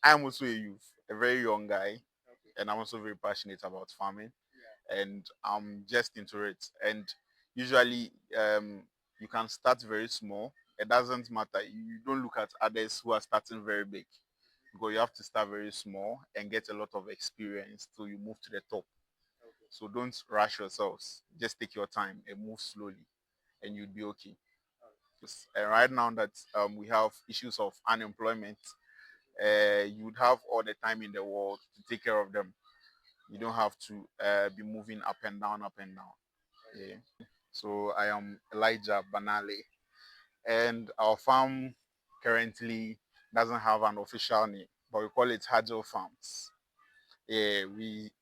I'm also a youth, a very young guy, and I'm also very passionate about farming, and I'm just into it. And usually, you can start very small. It doesn't matter. You don't look at others who are starting very big, because you have to start very small and get a lot of experience till you move to the top. So don't rush yourselves. Just take your time and move slowly, and you'll be okay. And right now that we have issues of unemployment, you would have all the time in the world to take care of them. You don't have to be moving up and down, up and down. Yeah. So I am Elijah Banale, and our farm currently doesn't have an official name, but we call it Hagel Farms. Yeah,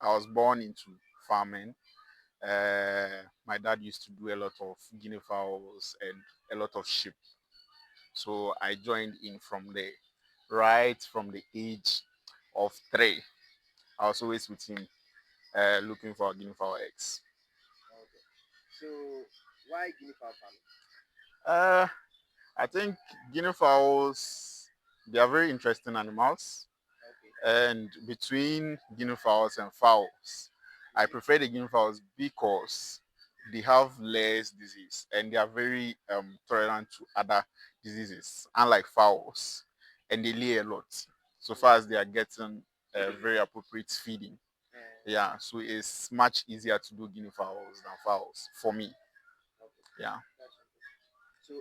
I was born into farming. My dad used to do a lot of guinea fowls and a lot of sheep. So I joined in from there, right from the age of 3. I was always with him, looking for guinea fowl eggs. So why guinea fowl farming? Uh, I think guinea fowls, they are very interesting animals. And between guinea fowls and fowls, I prefer the guinea fowls because they have less disease and they are very tolerant to other diseases, unlike fowls, and they lay a lot. So far as they are getting very appropriate feeding, yeah. So it's much easier to do guinea fowls than fowls for me. Yeah. So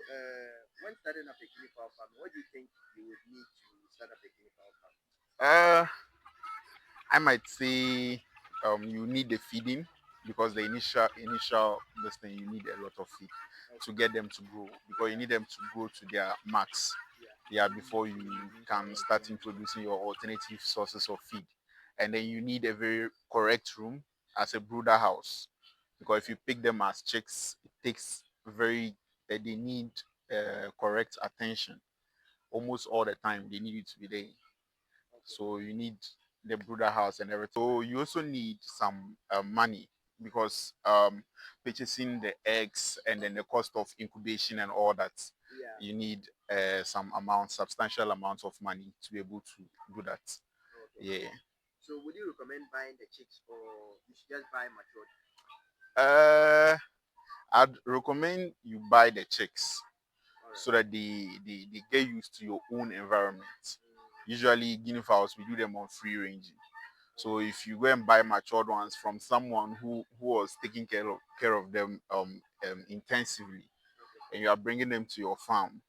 when starting up a guinea fowl farm, what do you think you would need to start up a guinea fowl farm? Uh, I might say you need the feeding because the initial this thing you need a lot of feed to get them to grow because you need them to grow to their max. Yeah, before you can start introducing your alternative sources of feed. And then you need a very correct room as a brooder house because if you pick them as chicks, it takes very they need correct attention almost all the time. They need you to be there. So you need the brooder house and everything. So you also need some money because purchasing the eggs and then the cost of incubation and all that, Yeah. you need some amount, substantial amounts of money to be able to do that. Yeah. So would you recommend buying the chicks or you should just buy matured? Uh, I'd recommend you buy the chicks so that they get used to your own environment. Usually guinea fowls, we do them on free range. So if you go and buy matured ones from someone who was taking care of them intensively, and you are bringing them to your farm,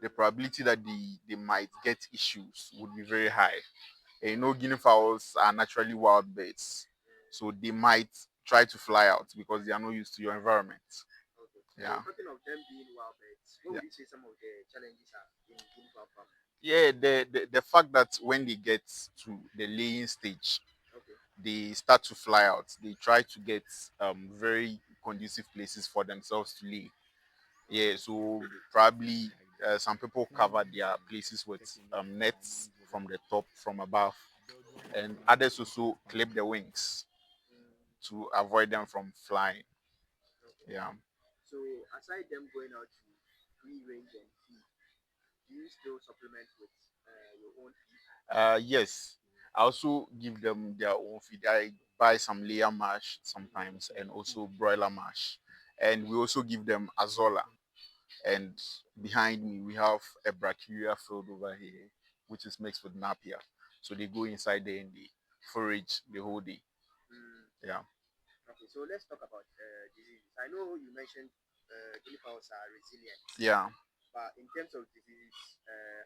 the probability that they might get issues would be very high. And you know, guinea fowls are naturally wild birds, so they might try to fly out because they are not used to your environment. Yeah. So talking of them being wild birds, what Yeah. would you say some of the challenges are in guinea fowl farm? Yeah, the fact that when they get to the laying stage, Okay. they start to fly out. They try to get very conducive places for themselves to lay. Yeah, so probably some people cover their places with nets from the top, from above, and others also clip the wings to avoid them from flying. Okay. Yeah. So aside them going out to free range and feed, do you still supplement with your own feed? Yes, I also give them their own feed. I buy some layer mash sometimes and also broiler mash. And we also give them azola. And behind me, we have a brachyria field over here, which is mixed with napier. So they go inside there and they forage the whole day. Mm, Yeah. okay, so let's talk about diseases. I know you mentioned guinea fowls are resilient, Yeah. but in terms of disease,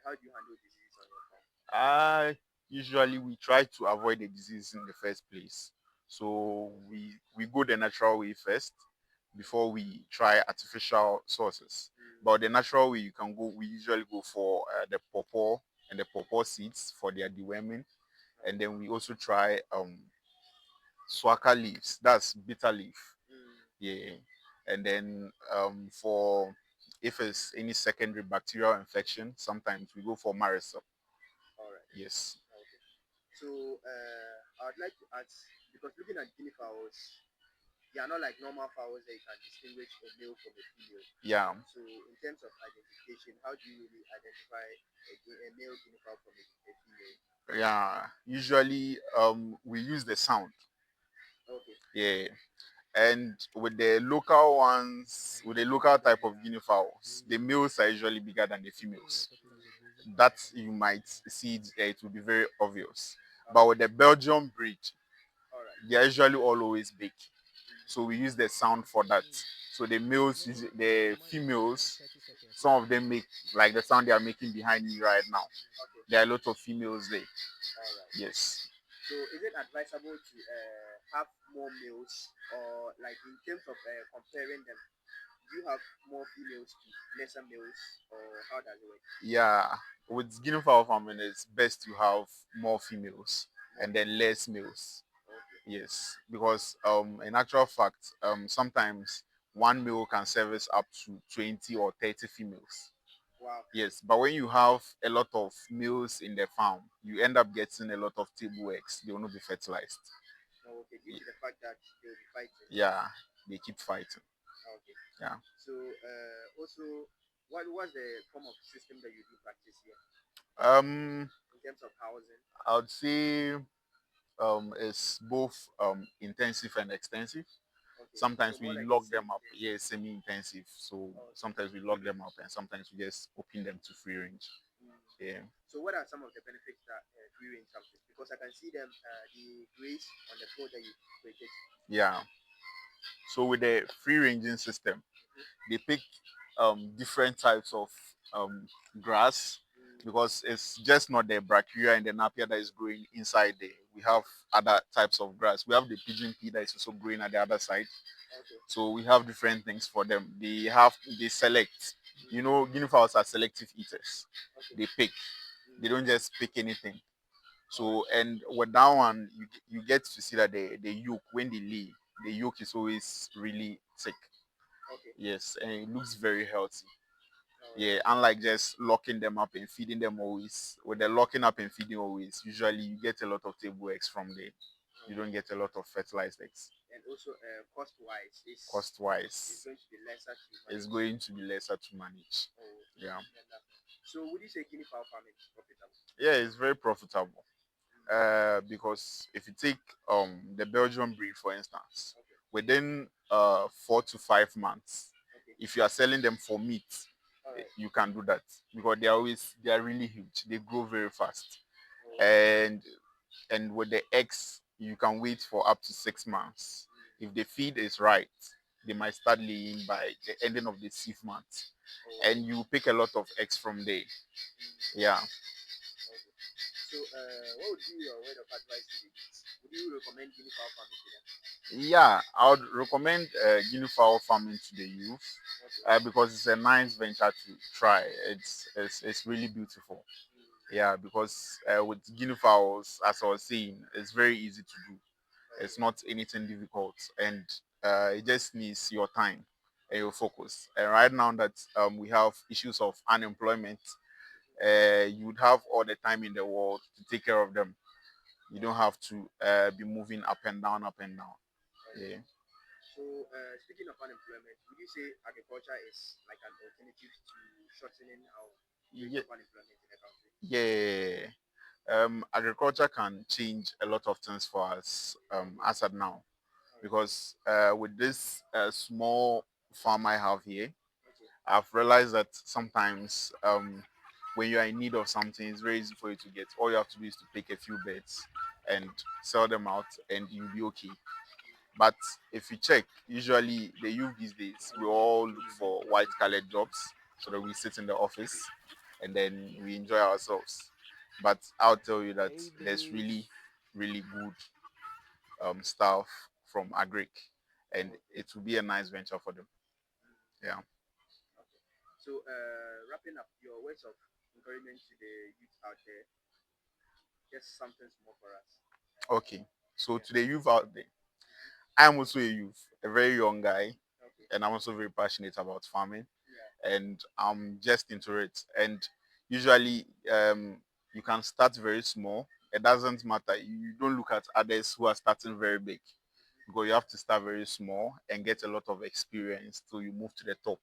how do you handle disease on your farm? Usually we try to avoid the disease in the first place. So we go the natural way first before we try artificial sources. But the natural way you can go, we usually go for the pawpaw and the pawpaw seeds for their deworming, and then we also try swaka leaves. That's bitter leaf. Mm, Yeah. And then for if it's any secondary bacterial infection, sometimes we go for Marisol. all right. Yes. Okay. So I would like to ask because looking at guinea fowls, they are not like normal fowls that you can distinguish a male from a female. Yeah. So in terms of identification, how do you really identify a male guinea fowl from a female? Yeah, usually we use the sound. Okay. Yeah, and with the local ones, with the local type of guinea fowls, the males are usually bigger than the females. That you might see it will be very obvious. But Okay. with the Belgian breed, All right. they are usually always big. So we use the sound for that. So the males, the females, some of them make like the sound they are making behind me right now. Okay. There are a lot of females there. All right. Yes. So is it advisable to have more males, or like in terms of comparing them, do you have more females to lesser males, or how does it work? Yeah. With guinea fowl farming, it's best to have more females More and then females. less males. Okay. Yes, because in actual fact, sometimes one male can service up to 20 or 30 females. Wow. Yes, but when you have a lot of males in the farm, you end up getting a lot of table eggs. They will not be fertilized. Oh, okay. Due to the fact that they will be fighting. Yeah, they keep fighting. Okay. Yeah. So also, what was the form of system that you do practice here Um, in terms of housing? I would say it's both intensive and extensive. Okay. So Sometimes more we like lock them up. semi-intensive. Yeah, semi-intensive. So Okay. sometimes we lock them up, and sometimes we just open them to free range. Mm. Yeah. So what are some of the benefits that free range comes with? Because I can see them, the graze on the floor that you created. Yeah. So with the free ranging system, they pick different types of um, grass Mm. because it's just not the brachyria and the napier that is growing inside there. We have other types of grass. We have the pigeon pea that is also growing at the other side. Okay. So we have different things for them. They select. You know, guinea fowls are selective eaters. Okay. They pick. Mm. They don't just pick anything. All right. So and with that one, you get to see that the yolk when they lay, the yolk is always really thick. Okay. Yes, and it looks very healthy. All right. Yeah, unlike just locking them up and feeding them always. With the locking up and feeding always, usually you get a lot of table eggs from there. You Okay. don't get a lot of fertilized eggs. And also, cost-wise, Cost is wise, going to be lesser to it's manage. going to be lesser to manage. Oh, okay. Yeah. Then that's fine. So would you say guinea fowl farming is profitable? Yeah, it's very profitable. Because if you take the Belgian breed for instance, Okay. within 4 to 5 months, Okay. if you are selling them for meat, All right. you can do that because they are really huge. They grow very fast, Oh, okay. and with the eggs, you can wait for up to 6 months. If the feed is right, they might start laying by the ending of the 6th month, Oh, and you pick a lot of eggs from there. mm, Yeah. okay. So, what would be your word of advice to the youth? Would you recommend guinea fowl farming to them? Yeah, I would recommend guinea fowl farming to the youth Okay. because it's a nice venture to try. It's really beautiful. Mm, Yeah, because with guinea fowls, as I was saying, it's very easy to do. okay. It's not anything difficult, and it just needs your time and your focus. And right now that we have issues of unemployment, you would have all the time in the world to take care of them. You don't have to be moving up and down, up and down. Okay. Yeah. So, speaking of unemployment, would you say agriculture is like an alternative to shortening our rate Yeah, of unemployment in the country? yeah. Agriculture can change a lot of things for us as at now All right. because with this small farm I have here, Okay. I've realized that sometimes when you are in need of something, it's very easy for you to get. All you have to do is to pick a few birds and sell them out, and you'll be okay. But if you check, usually the youth these days, we all look for white collar jobs so that we sit in the office and then we enjoy ourselves. But I'll tell you that there's really, really good stuff from Agric, and Okay. it will be a nice venture for them. Yeah. Okay. So, wrapping up, your words of encouragement to the youth out there, just something small for us. Okay. So Yeah. to the youth out there, I'm also a youth, a very young guy, Okay. and I'm also very passionate about farming, Yeah. and I'm just into it. And usually, you can start very small. It doesn't matter. You don't look at others who are starting very big because you have to start very small and get a lot of experience till you move to the top.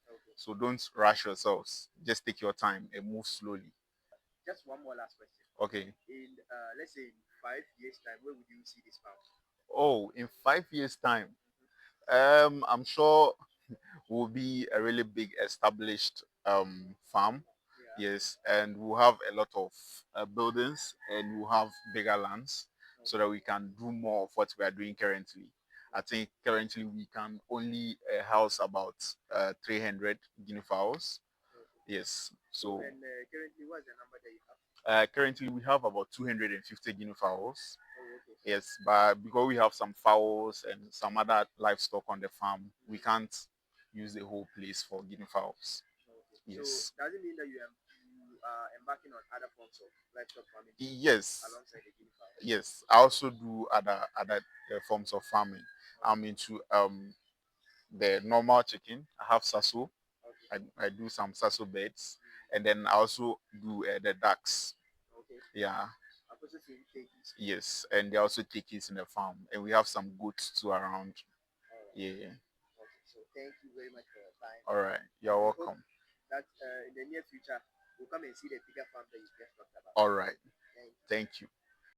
Okay. So don't rush yourselves. Just take your time and move slowly. Just one more last question. Okay. In let's say in 5 years time, where would you see this farm? Oh, in 5 years' time, I'm sure will be a really big established farm. Yeah. Yes, and we'll have a lot of buildings and we'll have bigger lands so that Okay. we can do more of what we are doing currently. I think currently we can only house about 300 guinea fowls. Okay. Yes, So so and currently, what's the number that you have? currently we have about 250 guinea fowls. Oh, okay. Yes, but because we have some fowls and some other livestock on the farm, we can't use the whole place for guinea fowls. Okay. So Yes. does it mean that you are embarking on other forms of livestock farming too, Yes. alongside the guinea fowl? Yes. I also do other forms of farming. I'm Okay. into the normal chicken. I have saso. Okay. I do some saso beds, Mm. and then I also do the ducks. Okay. Yeah. I've also seen turkeys. Yes, and they also take it in the farm, and we have some goats too around. All right. Yeah. Okay. So thank you very much for your time, All right. and You're we hope welcome. that in the near future we'll come and see the bigger farm that you just talked about. All right. Thank you. Thank you.